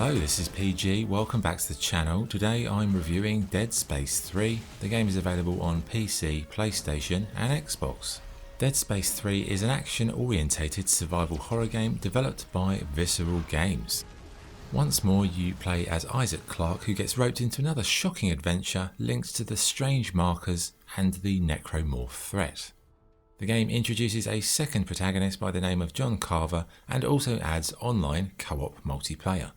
Hello, this is PG, welcome back to the channel. Today I'm reviewing Dead Space 3. The game is available on PC, PlayStation and Xbox. Dead Space 3 is an action-orientated survival horror game developed by Visceral Games. Once more you play as Isaac Clarke, who gets roped into another shocking adventure linked to the strange markers and the necromorph threat. The game introduces a second protagonist by the name of John Carver and also adds online co-op multiplayer.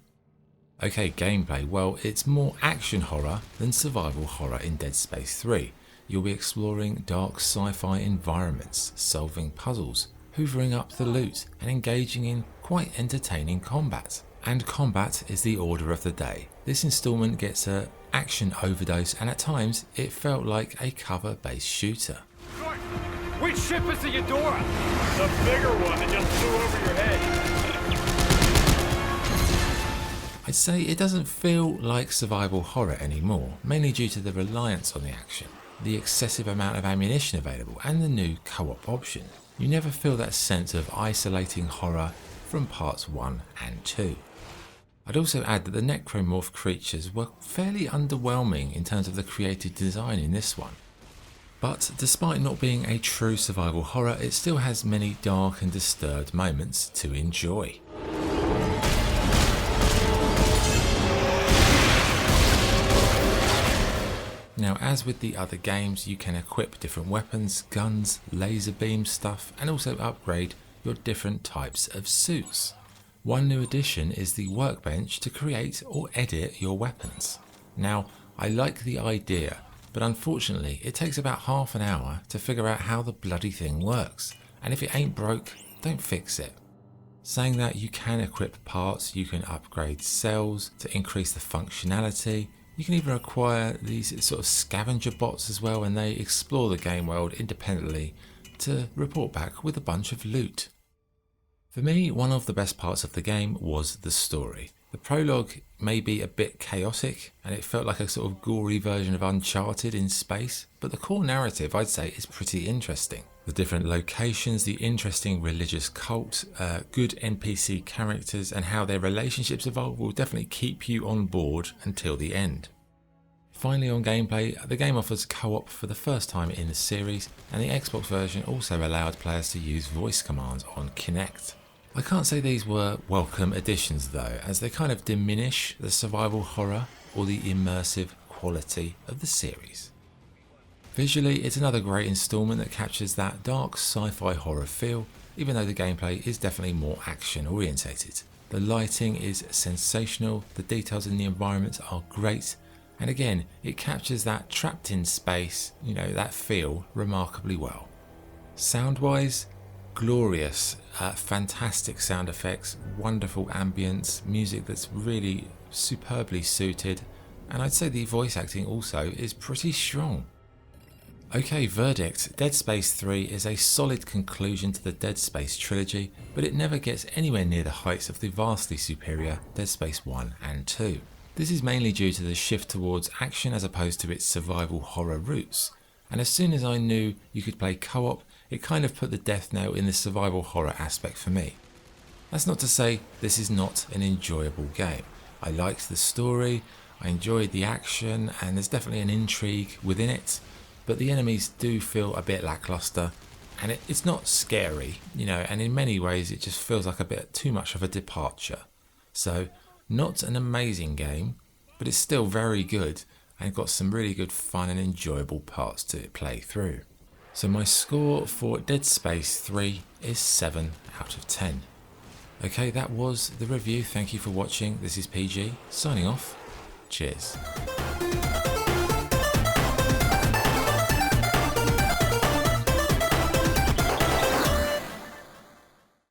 Okay, gameplay, well, it's more action horror than survival horror in Dead Space 3. You'll be exploring dark sci-fi environments, solving puzzles, hoovering up the loot and engaging in quite entertaining combat. And combat is the order of the day. This installment gets an action overdose and at times it felt like a cover-based shooter. Which ship is the Eudora? The bigger one that just flew over your head. I'd say it doesn't feel like survival horror anymore, mainly due to the reliance on the action, the excessive amount of ammunition available and the new co-op option. You never feel that sense of isolating horror from parts 1 and 2. I'd also add that the necromorph creatures were fairly underwhelming in terms of the creative design in this one. But despite not being a true survival horror, it still has many dark and disturbed moments to enjoy. Now, as with the other games, you can equip different weapons, guns, laser beam stuff, and also upgrade your different types of suits. One new addition is the workbench to create or edit your weapons. Now, I like the idea, but unfortunately it takes about half an hour to figure out how the bloody thing works, and if it ain't broke, don't fix it. Saying that, you can equip parts, you can upgrade cells to increase the functionality, you can even acquire these sort of scavenger bots as well, and they explore the game world independently to report back with a bunch of loot. For me, one of the best parts of the game was the story. The prologue may be a bit chaotic and it felt like a sort of gory version of Uncharted in space, but the core narrative I'd say is pretty interesting. The different locations, the interesting religious cult, good NPC characters and how their relationships evolve will definitely keep you on board until the end. Finally, on gameplay, the game offers co-op for the first time in the series, and the Xbox version also allowed players to use voice commands on Kinect. I can't say these were welcome additions though, as they kind of diminish the survival horror or the immersive quality of the series. Visually, it's another great installment that captures that dark sci-fi horror feel, even though the gameplay is definitely more action orientated. The lighting is sensational, the details in the environments are great, and again, it captures that trapped in space, that feel remarkably well. Sound-wise, glorious, fantastic sound effects, wonderful ambience, music that's really superbly suited, and I'd say the voice acting also is pretty strong. Okay, verdict. Dead Space 3 is a solid conclusion to the Dead Space trilogy, but it never gets anywhere near the heights of the vastly superior Dead Space 1 and 2. This is mainly due to the shift towards action as opposed to its survival horror roots, and as soon as I knew you could play co-op, it kind of put the death knell in the survival horror aspect for me. That's not to say this is not an enjoyable game. I liked the story, I enjoyed the action, and there's definitely an intrigue within it, but the enemies do feel a bit lackluster, and it's not scary, and in many ways it just feels like a bit too much of a departure. So, not an amazing game, but it's still very good and got some really good fun and enjoyable parts to play through. So my score for Dead Space 3 is 7 out of 10. Okay, that was the review. Thank you for watching. This is PG, signing off. Cheers.